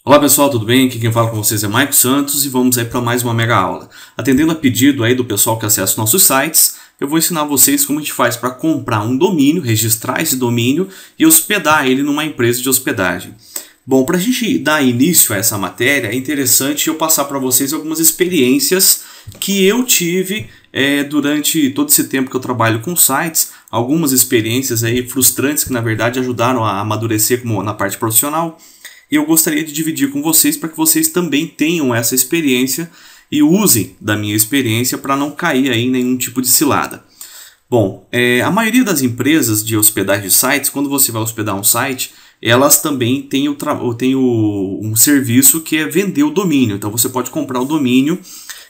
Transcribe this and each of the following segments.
Olá pessoal, tudo bem? Aqui quem fala com vocês é Maico Santos e vamos aí para mais uma mega aula. Atendendo a pedido aí do pessoal que acessa nossos sites, eu vou ensinar vocês como a gente faz para comprar um domínio, registrar esse domínio e hospedar ele numa empresa de hospedagem. Bom, para a gente dar início a essa matéria, é interessante eu passar para vocês algumas experiências que eu tive durante todo esse tempo que eu trabalho com sites, algumas experiências aí frustrantes que na verdade ajudaram a amadurecer na parte profissional. E eu gostaria de dividir com vocês para que vocês também tenham essa experiência e usem da minha experiência para não cair aí em nenhum tipo de cilada. Bom, a maioria das empresas de hospedagem de sites, quando você vai hospedar um site, elas também têm um serviço que é vender o domínio. Então você pode comprar o domínio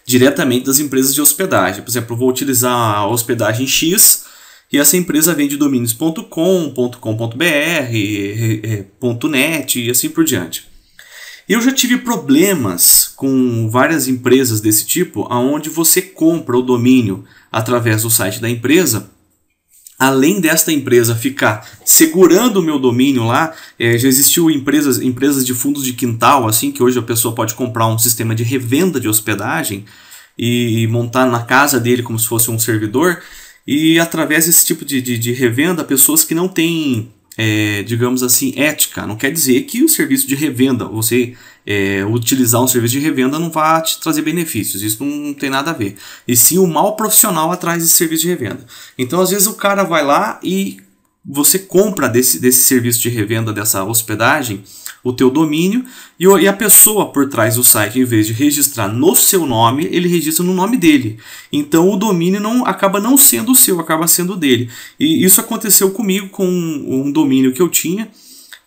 diretamente das empresas de hospedagem. Por exemplo, eu vou utilizar a hospedagem X, e essa empresa vende domínios.com, .com.br, .net e assim por diante. Eu já tive problemas com várias empresas desse tipo, onde você compra o domínio através do site da empresa. Além desta empresa ficar segurando o meu domínio lá, já existiu empresas de fundos de quintal, assim, que hoje a pessoa pode comprar um sistema de revenda de hospedagem e montar na casa dele como se fosse um servidor. E através desse tipo de revenda, pessoas que não têm, digamos assim, ética. Não quer dizer que o serviço de revenda, você utilizar um serviço de revenda não vai te trazer benefícios. Isso não tem nada a ver. E sim o mau profissional atrás desse serviço de revenda. Então, às vezes, o cara vai lá e você compra desse serviço de revenda, dessa hospedagem, o teu domínio, e a pessoa por trás do site, em vez de registrar no seu nome, ele registra no nome dele. Então o domínio acaba não sendo o seu, acaba sendo dele. E isso aconteceu comigo com um domínio que eu tinha.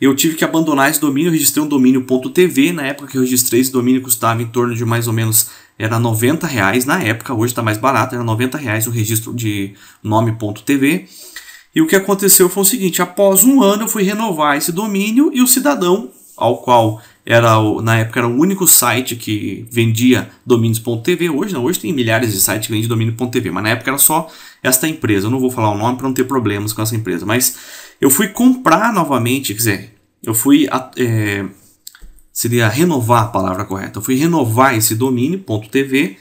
Eu tive que abandonar esse domínio, eu registrei um domínio.tv. Na época que eu registrei, esse domínio custava em torno de mais ou menos, era R$90 na época, hoje está mais barato, era R$90 o registro de nome.tv. E o que aconteceu foi o seguinte: após um ano eu fui renovar esse domínio e o cidadão, ao qual na época era o único site que vendia domínios.tv, hoje tem milhares de sites que vendem domínio.tv, mas na época era só esta empresa. Eu não vou falar o nome para não ter problemas com essa empresa, mas eu fui comprar novamente, quer dizer, eu fui, seria renovar a palavra correta, eu fui renovar esse domínio.tv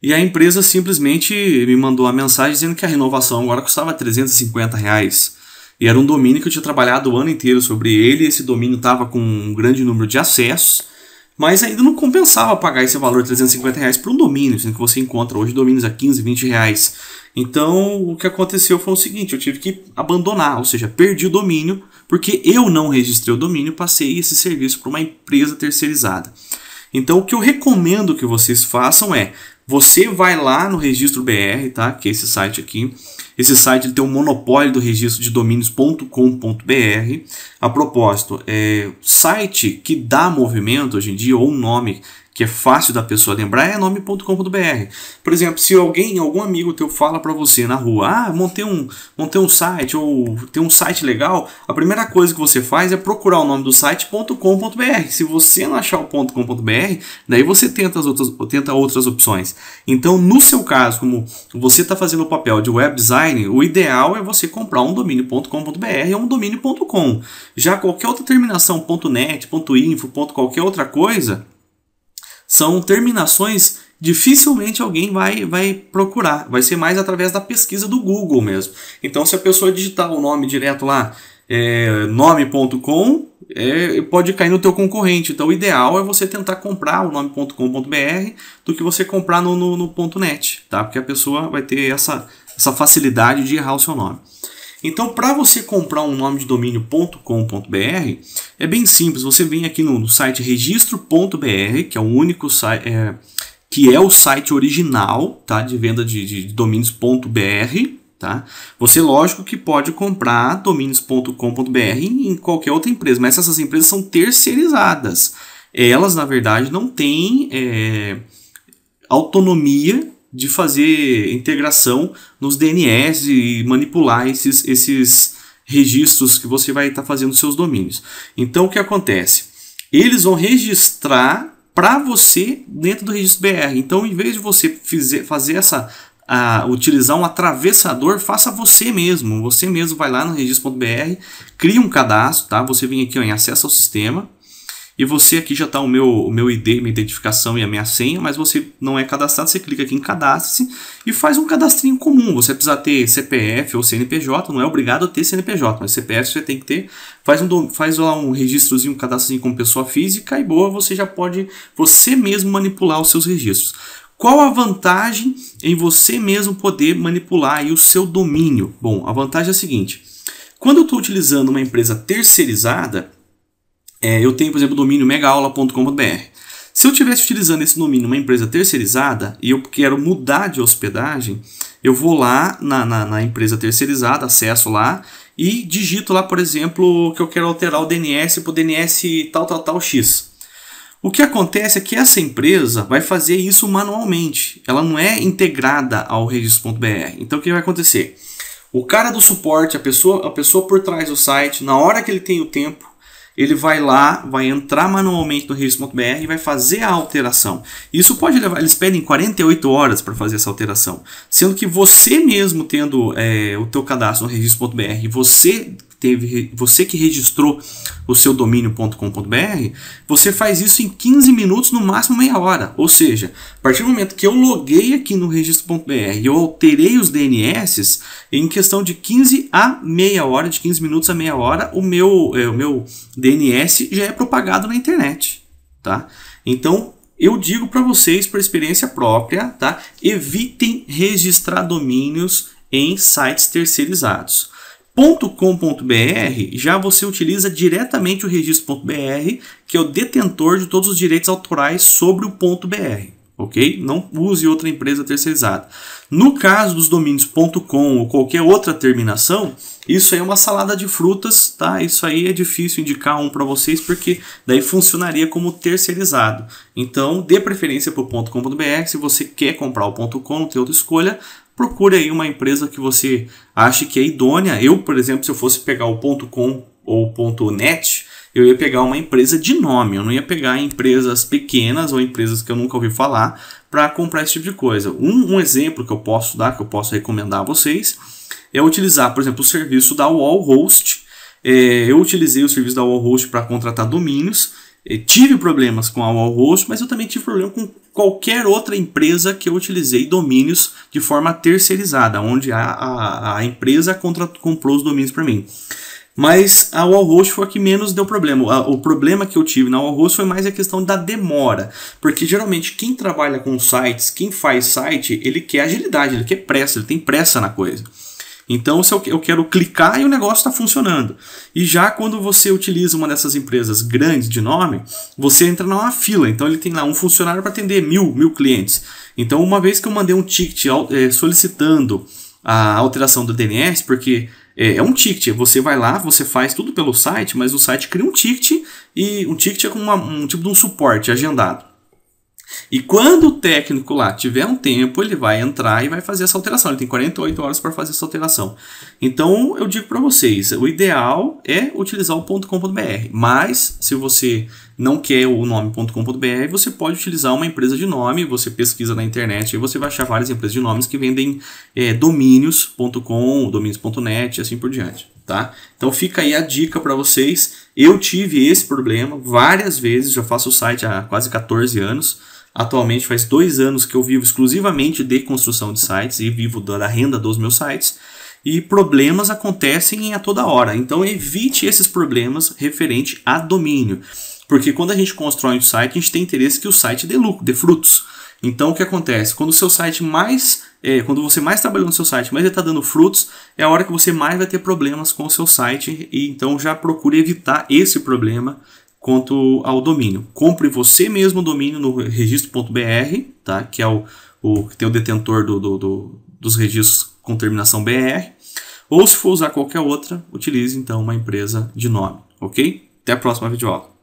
e a empresa simplesmente me mandou a mensagem dizendo que a renovação agora custava R$350. E era um domínio que eu tinha trabalhado o ano inteiro sobre ele. Esse domínio estava com um grande número de acessos, mas ainda não compensava pagar esse valor de R$350 por um domínio, sendo que você encontra hoje domínios a R$15, R$20. Então o que aconteceu foi o seguinte: eu tive que abandonar, ou seja, perdi o domínio, porque eu não registrei o domínio, passei esse serviço para uma empresa terceirizada. Então o que eu recomendo que vocês façam você vai lá no Registro BR, tá? Que é esse site aqui. Esse site ele tem um monopólio do registro de domínios.com.br. A propósito, site que dá movimento hoje em dia, ou um nome que é fácil da pessoa lembrar, é nome.com.br. Por exemplo, se algum amigo teu fala para você na rua, montei um site, ou tem um site legal, a primeira coisa que você faz é procurar o nome do site .com.br. Se você não achar o .com.br, daí você tenta outras opções. Então, no seu caso, como você está fazendo o papel de web design, o ideal é você comprar um domínio.com.br ou um domínio.com. Já qualquer outra terminação, .net, .info, qualquer outra coisa, são terminações dificilmente alguém vai procurar. Vai ser mais através da pesquisa do Google mesmo. Então, se a pessoa digitar o nome direto lá, nome.com, pode cair no teu concorrente. Então, o ideal é você tentar comprar o nome.com.br do que você comprar no .net, tá? Porque a pessoa vai ter essa facilidade de errar o seu nome. Então, para você comprar um nome de domínio.com.br, é bem simples. Você vem aqui no site registro.br, que é o único site, que é o site original, tá, de venda de domínios.br. Tá? Você, lógico, que pode comprar domínios.com.br em qualquer outra empresa, mas essas empresas são terceirizadas. Elas, na verdade, não têm autonomia de fazer integração nos DNS e manipular esses registros que você vai estar fazendo nos seus domínios. Então, o que acontece? Eles vão registrar para você dentro do registro BR. Então, em vez de você fazer utilizar um atravessador, faça você mesmo. Você mesmo vai lá no registro.br, cria um cadastro, tá? Você vem aqui em acesso ao sistema. e você aqui já está o meu ID, minha identificação e a minha senha, mas você não é cadastrado, você clica aqui em cadastre-se e faz um cadastrinho comum. Você precisa ter CPF ou CNPJ, não é obrigado a ter CNPJ, mas CPF você tem que ter. Faz lá um registrozinho, um cadastrozinho como pessoa física e boa, você já pode você mesmo manipular os seus registros. Qual a vantagem em você mesmo poder manipular aí o seu domínio? Bom, a vantagem é a seguinte: quando eu estou utilizando uma empresa terceirizada, eu tenho, por exemplo, o domínio megaaula.com.br. Se eu estivesse utilizando esse domínio uma empresa terceirizada e eu quero mudar de hospedagem, eu vou lá na empresa terceirizada, acesso lá e digito lá, por exemplo, que eu quero alterar o DNS para o DNS tal X. O que acontece é que essa empresa vai fazer isso manualmente. Ela não é integrada ao registro.br. Então o que vai acontecer? O cara do suporte, a pessoa por trás do site, na hora que ele tem o tempo, ele vai lá, vai entrar manualmente no registro.br e vai fazer a alteração. Isso pode levar, eles pedem 48 horas para fazer essa alteração. Sendo que você mesmo tendo o teu cadastro no registro.br, você que registrou o seu domínio.com.br, você faz isso em 15 minutos, no máximo meia hora. Ou seja, a partir do momento que eu loguei aqui no registro.br e eu alterei os DNS, em questão de 15 a meia hora, de 15 minutos a meia hora, o meu DNS já é propagado na internet, tá? Então, eu digo para vocês, por experiência própria, tá? Evitem registrar domínios em sites terceirizados. .com.br já você utiliza diretamente o registro.br, que é o detentor de todos os direitos autorais sobre o .br, ok? Não use outra empresa terceirizada. No caso dos domínios .com ou qualquer outra terminação, isso aí é uma salada de frutas, tá? Isso aí é difícil indicar um para vocês, porque daí funcionaria como terceirizado. Então, dê preferência para o .com.br. Se você quer comprar o .com, não tem outra escolha, procure aí uma empresa que você ache que é idônea. Eu, por exemplo, se eu fosse pegar o .com ou o .net, eu ia pegar uma empresa de nome. Eu não ia pegar empresas pequenas ou empresas que eu nunca ouvi falar para comprar esse tipo de coisa. Um exemplo que eu posso dar, que eu posso recomendar a vocês, é utilizar, por exemplo, o serviço da Wallhost. Eu utilizei o serviço da Wallhost para contratar domínios. Tive problemas com a Wallhost, mas eu também tive problema com qualquer outra empresa que eu utilizei domínios de forma terceirizada, onde a empresa comprou os domínios para mim. Mas a Wallhost foi a que menos deu problema. O problema que eu tive na Wallhost foi mais a questão da demora, porque geralmente quem trabalha com sites, quem faz site, ele quer agilidade, ele quer pressa, ele tem pressa na coisa. Então, se eu quero clicar e o negócio está funcionando. E já quando você utiliza uma dessas empresas grandes de nome, você entra numa fila. Então, ele tem lá um funcionário para atender mil clientes. Então, uma vez que eu mandei um ticket solicitando a alteração do DNS, porque é um ticket, você vai lá, você faz tudo pelo site, mas o site cria um ticket, e um ticket é como um tipo de um suporte agendado. E quando o técnico lá tiver um tempo, ele vai entrar e vai fazer essa alteração. Ele tem 48 horas para fazer essa alteração. Então, eu digo para vocês, o ideal é utilizar o .com.br. Mas, se você não quer o nome .com.br, você pode utilizar uma empresa de nome. Você pesquisa na internet e você vai achar várias empresas de nomes que vendem domínios.com, domínios.net e assim por diante. Tá? Então fica aí a dica para vocês. Eu tive esse problema várias vezes, já faço o site há quase 14 anos. Atualmente faz 2 anos que eu vivo exclusivamente de construção de sites e vivo da renda dos meus sites. E problemas acontecem a toda hora. Então evite esses problemas referente a domínio. Porque quando a gente constrói um site, a gente tem interesse que o site dê lucro, dê frutos. Então o que acontece? Quando o seu site quando você mais trabalhou no seu site, mas ele está dando frutos, é a hora que você mais vai ter problemas com o seu site. E então já procure evitar esse problema quanto ao domínio. Compre você mesmo o domínio no registro.br, tá? Que é que tem o detentor dos registros com terminação BR. Ou se for usar qualquer outra, utilize então uma empresa de nome, ok? Até a próxima videoaula.